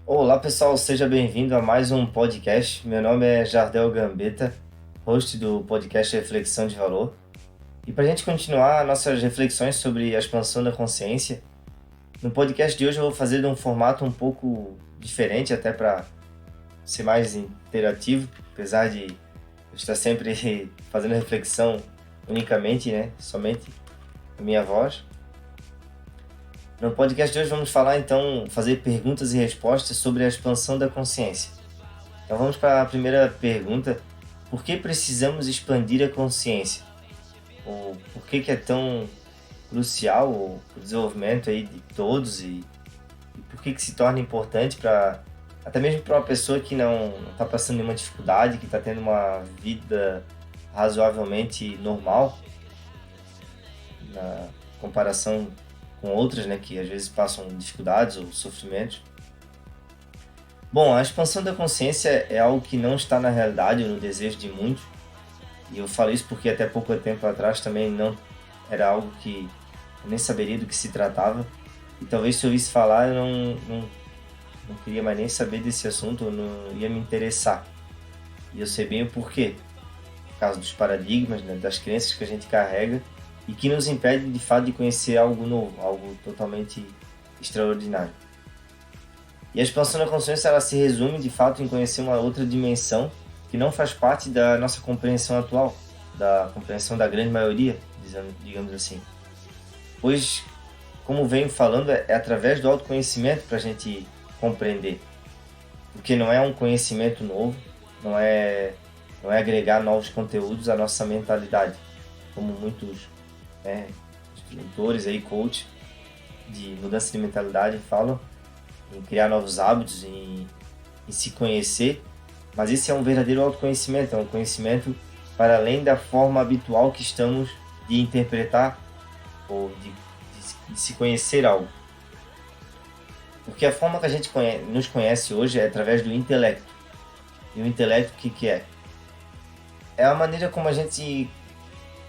Olá pessoal, seja bem-vindo a mais um podcast. Meu nome é Jardel Gambetta, host do podcast Reflexão de Valor. E para a gente continuar nossas reflexões sobre a expansão da consciência, no podcast de hoje eu vou fazer de um formato um pouco diferente, até para ser mais interativo, apesar de eu estar sempre fazendo reflexão unicamente, somente a minha voz. No podcast de hoje vamos falar então, fazer perguntas e respostas sobre a expansão da consciência. Então vamos para a primeira pergunta: por que precisamos expandir a consciência? Ou por que é tão crucial o desenvolvimento aí de todos e por que se torna importante para até mesmo para uma pessoa que não está passando nenhuma dificuldade, que está tendo uma vida razoavelmente normal na comparação com outras, que às vezes passam dificuldades ou sofrimentos. Bom, a expansão da consciência é algo que não está na realidade ou no desejo de muitos. E eu falo isso porque até pouco tempo atrás também não era algo que eu nem saberia do que se tratava. E talvez se eu ouvisse falar eu não queria mais nem saber desse assunto, eu não ia me interessar. E eu sei bem o porquê. Por causa dos paradigmas, das crenças que a gente carrega e que nos impede de fato de conhecer algo novo, algo totalmente extraordinário. E a expansão da consciência ela se resume de fato em conhecer uma outra dimensão que não faz parte da nossa compreensão atual, da compreensão da grande maioria, digamos assim. Pois, como venho falando, é através do autoconhecimento para a gente compreender. Porque não é um conhecimento novo, não é agregar novos conteúdos à nossa mentalidade, como muitos instrutores aí, coach de mudança de mentalidade falam, em criar novos hábitos, em se conhecer, mas esse é um verdadeiro autoconhecimento, é um conhecimento para além da forma habitual que estamos de interpretar ou de se conhecer algo. Porque a forma que a gente nos conhece hoje é através do intelecto. E o intelecto o que é? É a maneira como a gente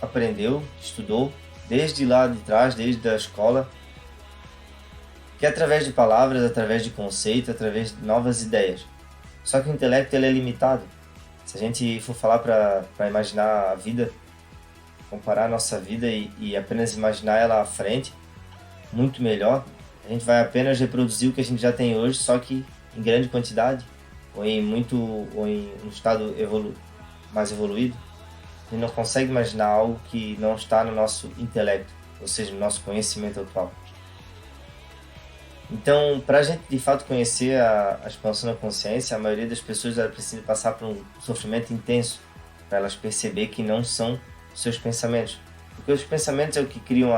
aprendeu, estudou, desde lá de trás, desde a escola, que é através de palavras, através de conceitos, através de novas ideias. Só que o intelecto ele é limitado. Se a gente for falar para imaginar a vida, comparar a nossa vida e apenas imaginar ela à frente, muito melhor, a gente vai apenas reproduzir o que a gente já tem hoje, só que em grande quantidade, ou em um estado mais evoluído. A gente não consegue imaginar algo que não está no nosso intelecto, ou seja, no nosso conhecimento atual. Então, para a gente de fato conhecer a expansão da consciência, a maioria das pessoas precisa passar por um sofrimento intenso para elas perceber que não são seus pensamentos. Porque os pensamentos é o que criam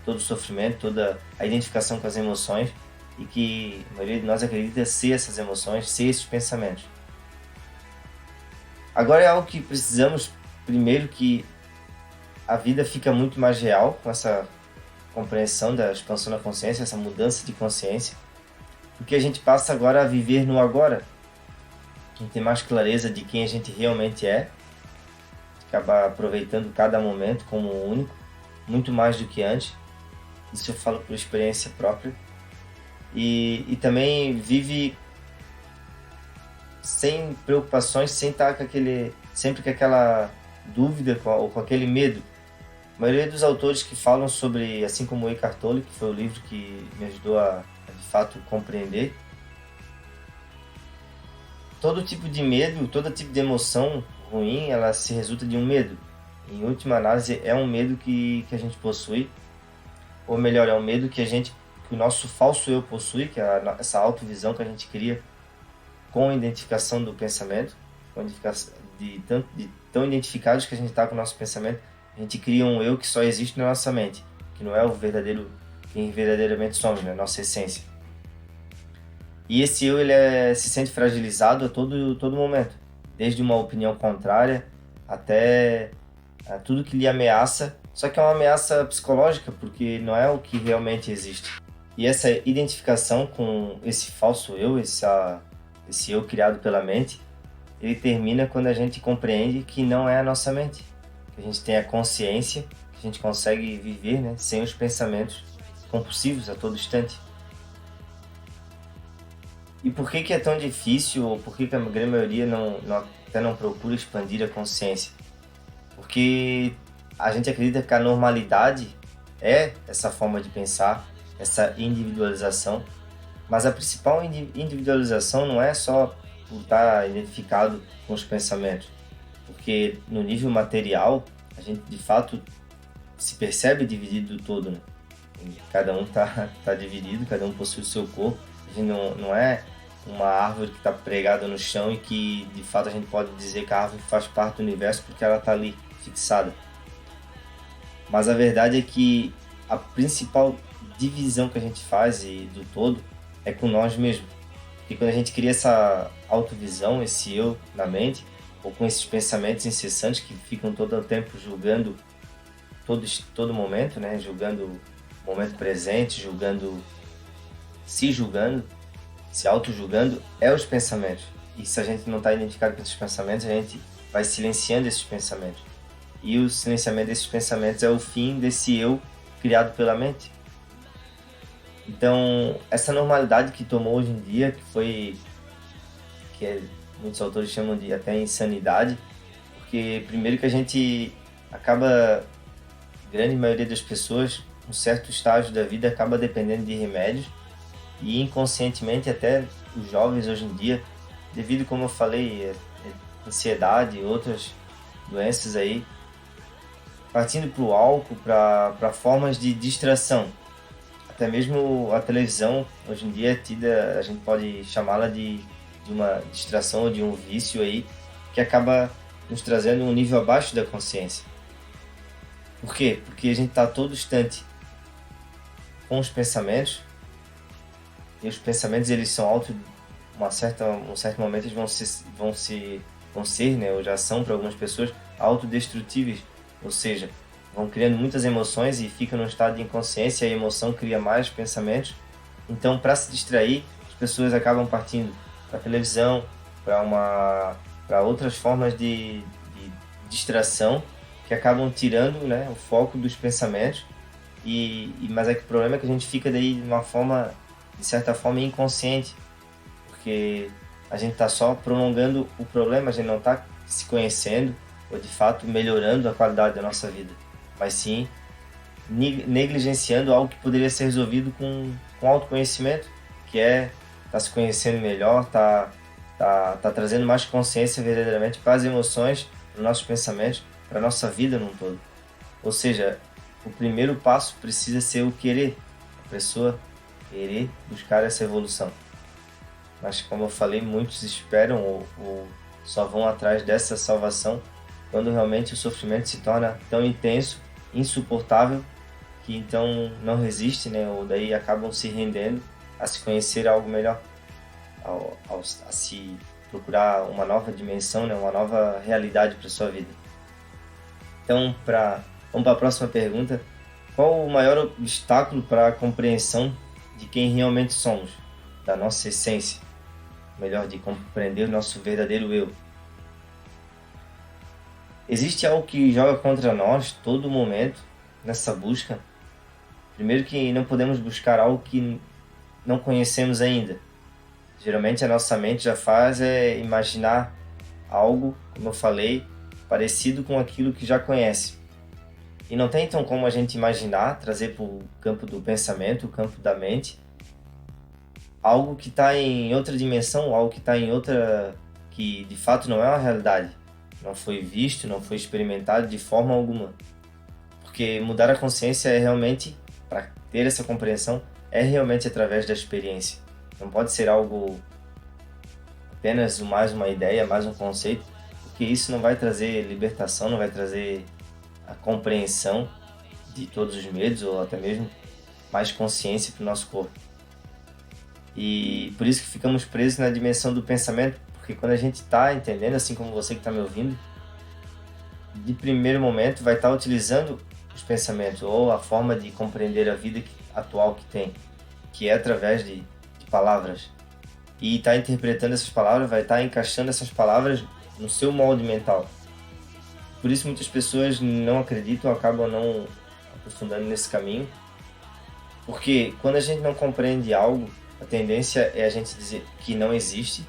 todo o sofrimento, toda a identificação com as emoções e que a maioria de nós acredita ser essas emoções, ser esses pensamentos. Agora é algo que precisamos, primeiro, que a vida fica muito mais real com essa compreensão da expansão da consciência, essa mudança de consciência, porque a gente passa agora a viver no agora, a gente tem mais clareza de quem a gente realmente é, acabar aproveitando cada momento como único, muito mais do que antes, isso eu falo por experiência própria, e também vive sem preocupações, sem estar sempre com aquela dúvida ou com aquele medo. A maioria dos autores que falam sobre, assim como o Eckhart Tolle, que foi o livro que me ajudou a de fato compreender, todo tipo de medo, todo tipo de emoção ruim, ela se resulta de um medo. Em última análise, é um medo que a gente possui, ou melhor, é um medo que o nosso falso eu possui, que é essa autovisão que a gente cria com a identificação do pensamento, com a identificação de tão identificados que a gente está com o nosso pensamento. A gente cria um eu que só existe na nossa mente, que não é o verdadeiro, quem verdadeiramente somos, né? Nossa essência. E esse eu se sente fragilizado a todo momento, desde uma opinião contrária até a tudo que lhe ameaça, só que é uma ameaça psicológica, porque não é o que realmente existe. E essa identificação com esse falso eu, esse eu criado pela mente, ele termina quando a gente compreende que não é a nossa mente. Que a gente tem a consciência, que a gente consegue viver, sem os pensamentos compulsivos a todo instante. E por que que é tão difícil, ou por que que a grande maioria até não procura expandir a consciência? Porque a gente acredita que a normalidade é essa forma de pensar, essa individualização, mas a principal individualização não é só por estar identificado com os pensamentos, porque no nível material a gente de fato se percebe dividido do todo, né? Cada um tá dividido, cada um possui o seu corpo. A gente não é uma árvore que está pregada no chão e que de fato a gente pode dizer que a árvore faz parte do universo porque ela está ali fixada. Mas a verdade é que a principal divisão que a gente faz do todo é com nós mesmos. E quando a gente cria essa autovisão, esse eu na mente, ou com esses pensamentos incessantes que ficam todo o tempo julgando todo momento, né? Julgando o momento presente, julgando, se auto-julgando, é os pensamentos. E se a gente não está identificado com esses pensamentos, a gente vai silenciando esses pensamentos. E o silenciamento desses pensamentos é o fim desse eu criado pela mente. Então, essa normalidade que tomou hoje em dia, muitos autores chamam de até insanidade, porque primeiro que a gente acaba, grande maioria das pessoas, um certo estágio da vida acaba dependendo de remédios, e inconscientemente até os jovens hoje em dia, devido, como eu falei, ansiedade e outras doenças aí, partindo para o álcool, para formas de distração. Até mesmo a televisão, hoje em dia, é tida, a gente pode chamá-la de uma distração ou de um vício aí, que acaba nos trazendo um nível abaixo da consciência. Por quê? Porque a gente está todo instante com os pensamentos, e os pensamentos eles são um certo momento eles vão ser, né, ou já são para algumas pessoas autodestrutíveis, ou seja, vão criando muitas emoções e ficam num estado de inconsciência, e a emoção cria mais pensamentos. Então, para se distrair, as pessoas acabam partindo para a televisão, para outras formas de distração que acabam tirando, né, o foco dos pensamentos. Mas é que o problema é que a gente fica daí de certa forma inconsciente, porque a gente está só prolongando o problema, a gente não está se conhecendo ou de fato melhorando a qualidade da nossa vida, mas sim negligenciando algo que poderia ser resolvido com autoconhecimento, que é se conhecendo melhor, tá trazendo mais consciência verdadeiramente para as emoções, para os nossos pensamentos, para a nossa vida num todo. Ou seja, o primeiro passo precisa ser o querer, a pessoa querer buscar essa evolução. Mas como eu falei, muitos esperam ou só vão atrás dessa salvação quando realmente o sofrimento se torna tão intenso, insuportável, que então não resiste, né? Ou daí acabam se rendendo a se conhecer algo melhor, a se procurar uma nova dimensão, né? Uma nova realidade para sua vida. Então, vamos para a próxima pergunta. Qual o maior obstáculo para a compreensão de quem realmente somos, da nossa essência? Melhor, de compreender o nosso verdadeiro eu. Existe algo que joga contra nós todo momento nessa busca. Primeiro que não podemos buscar algo que não conhecemos ainda. Geralmente a nossa mente já faz imaginar algo, como eu falei, parecido com aquilo que já conhece. E não tem então como a gente imaginar, trazer para o campo do pensamento, o campo da mente, algo que está em outra dimensão, algo que está em outra, que de fato não é uma realidade. Não foi visto, não foi experimentado de forma alguma. Porque mudar a consciência é realmente, para ter essa compreensão, é realmente através da experiência. Não pode ser algo apenas mais uma ideia, mais um conceito, porque isso não vai trazer libertação, não vai trazer a compreensão de todos os medos, ou até mesmo mais consciência para o nosso corpo. E por isso que ficamos presos na dimensão do pensamento, porque quando a gente está entendendo, assim como você que está me ouvindo, de primeiro momento vai estar utilizando os pensamentos ou a forma de compreender a vida atual que tem, que é através de palavras. E está interpretando essas palavras, vai estar encaixando essas palavras no seu molde mental. Por isso muitas pessoas não acreditam, acabam não aprofundando nesse caminho, porque quando a gente não compreende algo, a tendência é a gente dizer que não existe,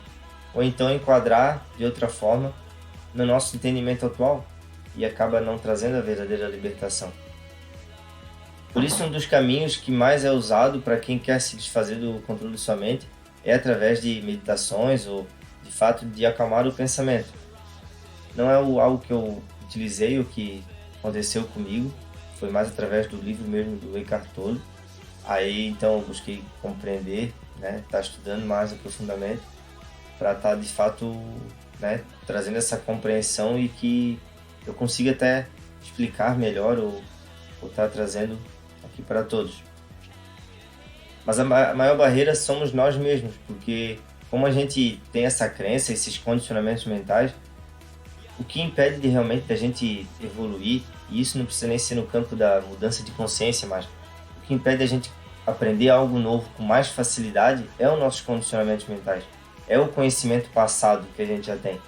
ou então enquadrar de outra forma no nosso entendimento atual e acaba não trazendo a verdadeira libertação. Por isso, um dos caminhos que mais é usado para quem quer se desfazer do controle de sua mente é através de meditações ou, de fato, de acalmar o pensamento. Não é algo que eu utilizei, o que aconteceu comigo, foi mais através do livro mesmo do Eckhart Tolle. Aí, então, eu busquei compreender, né, estar estudando mais aprofundamento para estar, de fato, né, trazendo essa compreensão e que eu consiga até explicar melhor ou estar trazendo aqui para todos. Mas a maior barreira somos nós mesmos, porque como a gente tem essa crença, esses condicionamentos mentais, o que impede de realmente da gente evoluir, e isso não precisa nem ser no campo da mudança de consciência, mas o que impede a gente aprender algo novo com mais facilidade é os nossos condicionamentos mentais, é o conhecimento passado que a gente já tem.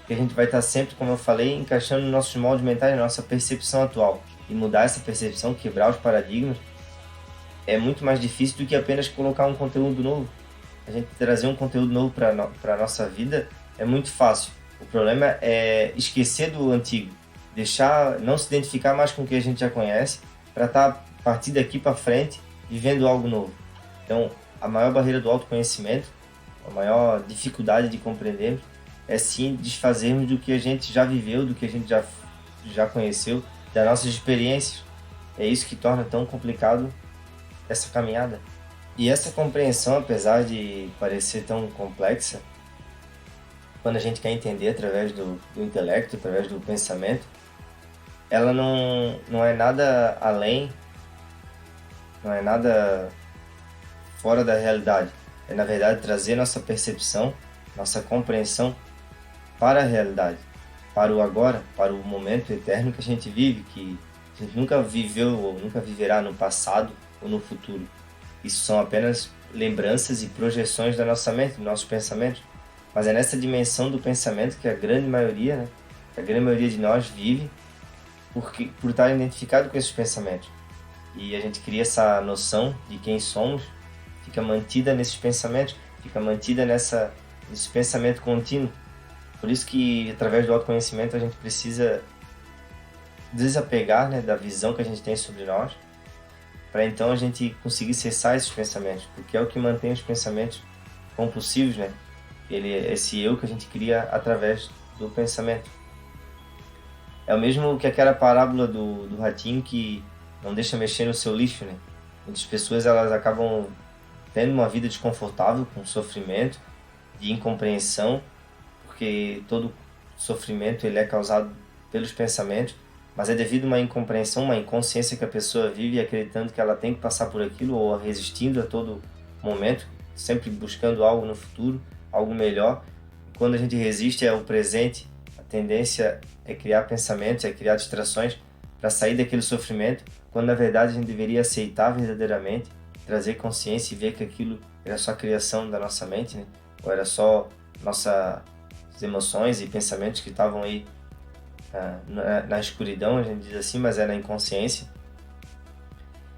Que a gente vai estar sempre, como eu falei, encaixando nossos moldes mentais, nossa percepção atual. E mudar essa percepção, quebrar os paradigmas, é muito mais difícil do que apenas colocar um conteúdo novo. A gente trazer um conteúdo novo para a nossa vida é muito fácil. O problema é esquecer do antigo, deixar, não se identificar mais com o que a gente já conhece, para estar a partir daqui para frente vivendo algo novo. Então, a maior barreira do autoconhecimento, a maior dificuldade de compreendermos, é sim desfazermos do que a gente já viveu, do que a gente já conheceu, das nossas experiências. É isso que torna tão complicado essa caminhada. E essa compreensão, apesar de parecer tão complexa, quando a gente quer entender através do intelecto, através do pensamento, ela não é nada além, não é nada fora da realidade. É, na verdade, trazer nossa percepção, nossa compreensão para a realidade, para o agora, para o momento eterno que a gente vive, que a gente nunca viveu ou nunca viverá no passado ou no futuro. Isso são apenas lembranças e projeções da nossa mente, dos nossos pensamentos. Mas é nessa dimensão do pensamento que a grande maioria, né, a grande maioria de nós vive por estar identificado com esses pensamentos. E a gente cria essa noção de quem somos, fica mantida nesses pensamentos, fica mantida nesse pensamento contínuo. Por isso que, através do autoconhecimento, a gente precisa desapegar, né, da visão que a gente tem sobre nós, para então a gente conseguir cessar esses pensamentos, porque é o que mantém os pensamentos compulsivos, né? Esse eu que a gente cria através do pensamento. É o mesmo que aquela parábola do ratinho que não deixa mexer no seu lixo, né? Muitas pessoas elas acabam tendo uma vida desconfortável, com sofrimento, de incompreensão, porque todo sofrimento ele é causado pelos pensamentos, mas é devido a uma incompreensão, uma inconsciência que a pessoa vive acreditando que ela tem que passar por aquilo ou resistindo a todo momento, sempre buscando algo no futuro, algo melhor. E quando a gente resiste ao presente, a tendência é criar pensamentos, é criar distrações para sair daquele sofrimento, quando na verdade a gente deveria aceitar verdadeiramente, trazer consciência e ver que aquilo era só criação da nossa mente, né? Ou era só nossas emoções e pensamentos que estavam aí na escuridão, a gente diz assim, mas é na inconsciência.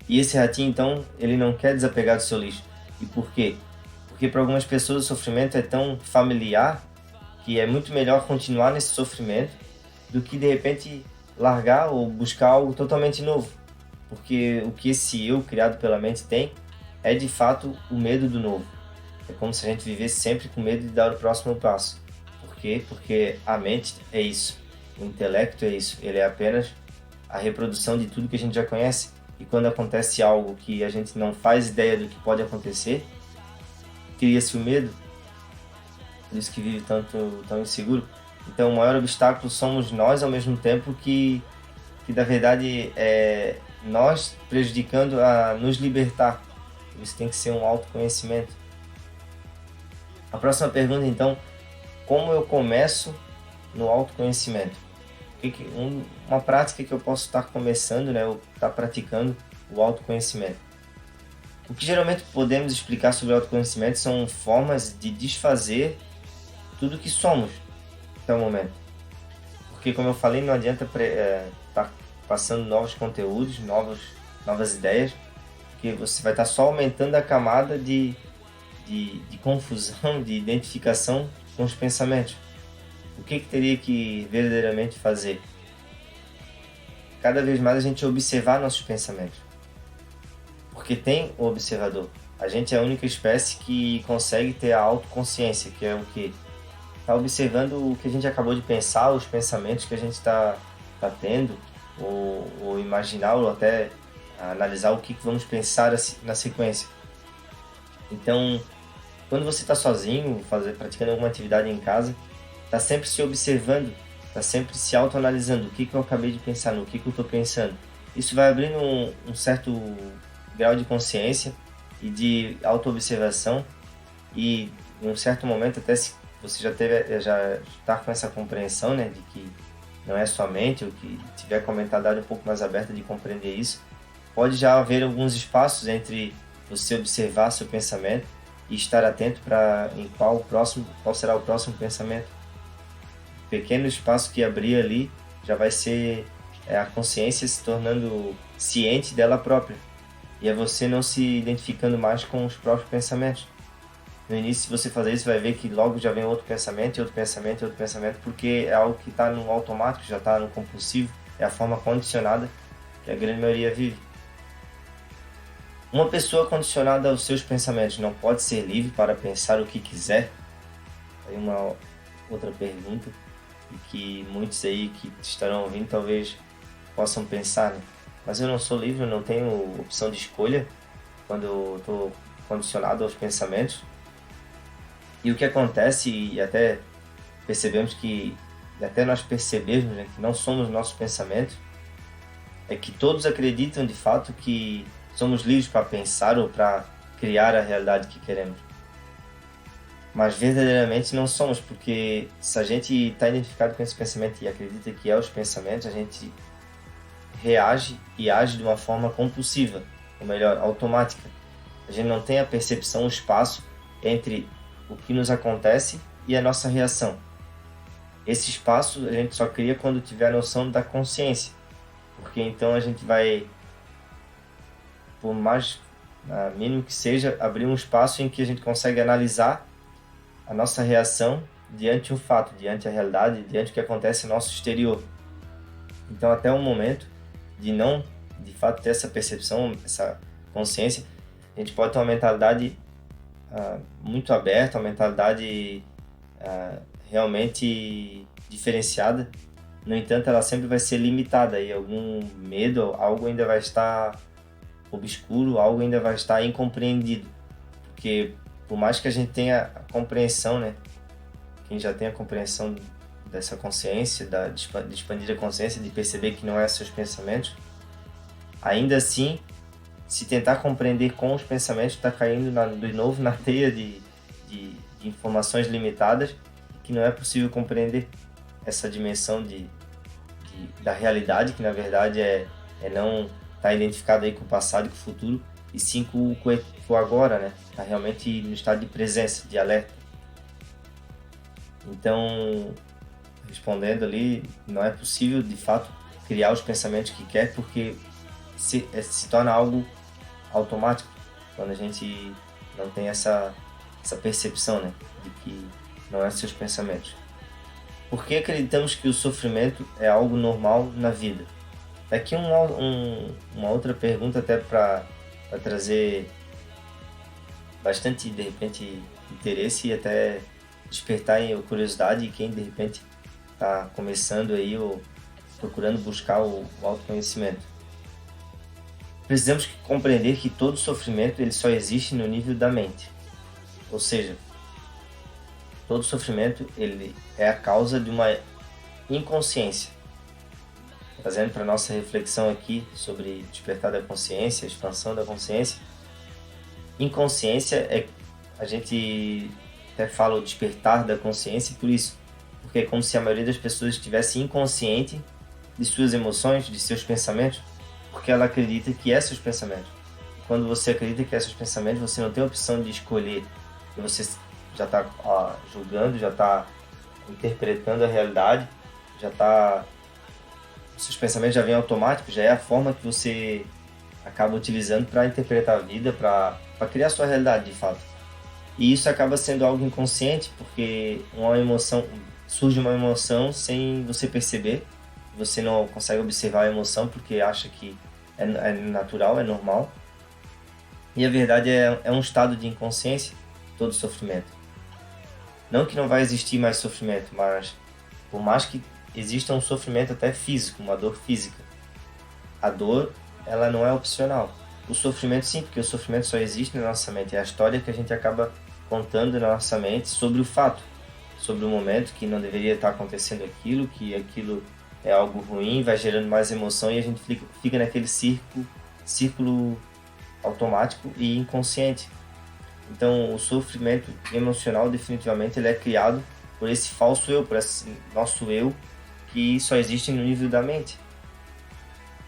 E esse ratinho, então, ele não quer desapegar do seu lixo. E por quê? Porque para algumas pessoas o sofrimento é tão familiar que é muito melhor continuar nesse sofrimento do que, de repente, largar ou buscar algo totalmente novo. Porque o que esse eu criado pela mente tem é, de fato, o medo do novo. É como se a gente vivesse sempre com medo de dar o próximo passo. Por quê? Porque a mente é isso. O intelecto é isso. Ele é apenas a reprodução de tudo que a gente já conhece. E quando acontece algo que a gente não faz ideia do que pode acontecer, cria-se o medo. Por isso que vive tão inseguro. Então o maior obstáculo somos nós, ao mesmo tempo que na verdade é nós prejudicando a nos libertar. Por isso tem que ser um autoconhecimento. A próxima pergunta, então, como eu começo no autoconhecimento? Uma prática que eu posso estar começando, né, ou estar praticando o autoconhecimento. O que geralmente podemos explicar sobre o autoconhecimento são formas de desfazer tudo que somos até o momento. Porque, como eu falei, não adianta estar passando novos conteúdos, novas ideias, porque você vai estar só aumentando a camada de de confusão, de identificação com os pensamentos. O que teria que verdadeiramente fazer? Cada vez mais a gente observar nossos pensamentos. Porque tem o observador. A gente é a única espécie que consegue ter a autoconsciência, que é o que? Está observando o que a gente acabou de pensar, os pensamentos que a gente está tendo, ou imaginar, ou até analisar o que vamos pensar na sequência. Então, quando você está sozinho, praticando alguma atividade em casa, está sempre se observando, está sempre se autoanalisando. O que eu acabei de pensar, no que eu estou pensando. Isso vai abrindo um certo grau de consciência e de autoobservação, e em um certo momento, até se você já está com essa compreensão, né, de que não é sua mente, ou que tiver com a mentalidade um pouco mais aberta de compreender isso, pode já haver alguns espaços entre você observar seu pensamento e estar atento para qual será o próximo pensamento. O pequeno espaço que abrir ali já vai ser a consciência se tornando ciente dela própria. E é você não se identificando mais com os próprios pensamentos. No início, se você fazer isso, vai ver que logo já vem outro pensamento, e outro pensamento, e outro pensamento, porque é algo que está no automático, já está no compulsivo, é a forma condicionada que a grande maioria vive. Uma pessoa condicionada aos seus pensamentos não pode ser livre para pensar o que quiser? Aí uma outra pergunta, e que muitos aí que estarão ouvindo talvez possam pensar, né? Mas eu não sou livre, eu não tenho opção de escolha quando eu estou condicionado aos pensamentos. E o que acontece, e até percebemos que, e até nós percebemos, né, que não somos nossos pensamentos, é que todos acreditam de fato que somos livres para pensar ou para criar a realidade que queremos. Mas verdadeiramente não somos, porque se a gente está identificado com esse pensamento e acredita que é os pensamentos, a gente reage e age de uma forma compulsiva, ou melhor, automática. A gente não tem a percepção, o espaço entre o que nos acontece e a nossa reação. Esse espaço a gente só cria quando tiver a noção da consciência, porque então a gente vai, por mais mínimo que seja, abrir um espaço em que a gente consegue analisar a nossa reação diante o fato, diante a realidade, diante o que acontece no nosso exterior. Então, até o momento de não, de fato, ter essa percepção, essa consciência, a gente pode ter uma mentalidade muito aberta, uma mentalidade realmente diferenciada. No entanto, ela sempre vai ser limitada e algum medo, algo ainda vai estar obscuro, algo ainda vai estar incompreendido. Porque por mais que a gente tenha a compreensão, né? Quem já tem a compreensão dessa consciência, de expandir a consciência, de perceber que não é seus pensamentos, ainda assim, se tentar compreender com os pensamentos, está caindo de novo na teia de informações limitadas, que não é possível compreender essa dimensão da realidade, que na verdade é não estar identificado aí com o passado e com o futuro, e sim com o agora, né? Está realmente no estado de presença, de alerta. Então, respondendo ali, não é possível de fato criar os pensamentos que quer, porque se torna algo automático quando a gente não tem essa percepção, né, de que não é seus pensamentos. Por que acreditamos que o sofrimento é algo normal na vida? Aqui uma outra pergunta até para trazer bastante, de repente, interesse e até despertar a curiosidade, e quem de repente está começando aí ou procurando buscar o autoconhecimento. Precisamos compreender que todo sofrimento ele só existe no nível da mente. Ou seja, todo sofrimento ele é a causa de uma inconsciência. Trazendo para nossa reflexão aqui sobre despertar da consciência, expansão da consciência. Inconsciência a gente até fala o despertar da consciência por isso, porque é como se a maioria das pessoas estivesse inconsciente de suas emoções, de seus pensamentos, porque ela acredita que é seus pensamentos. Quando você acredita que é seus pensamentos, você não tem a opção de escolher, e você já está julgando, já está interpretando a realidade, seus pensamentos já vêm automáticos, já é a forma que você acaba utilizando para interpretar a vida, para criar a sua realidade de fato. E isso acaba sendo algo inconsciente, porque surge uma emoção sem você perceber. Você não consegue observar a emoção porque acha que é natural, é normal. E a verdade é um estado de inconsciência, todo sofrimento. Não que não vai existir mais sofrimento, mas por mais que exista um sofrimento até físico, uma dor física, a dor, ela não é opcional. O sofrimento sim, porque o sofrimento só existe na nossa mente. É a história que a gente acaba contando na nossa mente sobre o fato, sobre o momento que não deveria estar acontecendo aquilo, que aquilo é algo ruim, vai gerando mais emoção e a gente fica naquele círculo automático e inconsciente. Então, o sofrimento emocional, definitivamente, ele é criado por esse falso eu, por esse nosso eu, que só existe no nível da mente.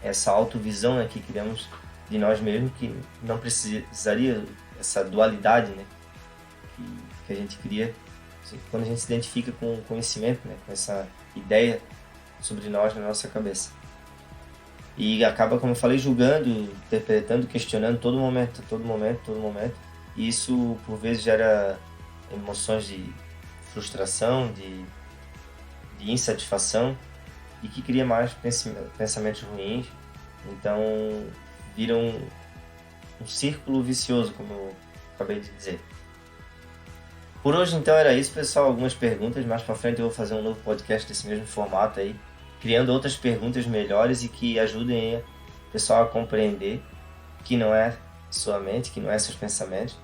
Essa autovisão, né, que criamos de nós mesmos, que não precisaria, essa dualidade, né, que a gente cria quando a gente se identifica com o conhecimento, né, com essa ideia sobre nós na nossa cabeça. E acaba, como eu falei, julgando, interpretando, questionando todo momento, todo momento, todo momento. E isso, por vezes, gera emoções de frustração, de insatisfação e que cria mais pensamentos ruins. Então, vira um círculo vicioso, como eu acabei de dizer. Por hoje, então, era isso, pessoal. Algumas perguntas. Mais pra frente eu vou fazer um novo podcast desse mesmo formato aí, criando outras perguntas melhores e que ajudem o pessoal a compreender que não é sua mente, que não é seus pensamentos,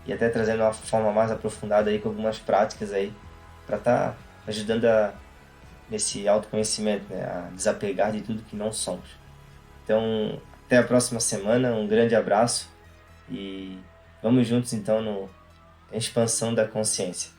e até trazendo uma forma mais aprofundada aí com algumas práticas aí para estar ajudando nesse autoconhecimento, né, a desapegar de tudo que não somos. Então, até a próxima semana, um grande abraço e vamos juntos então na expansão da consciência.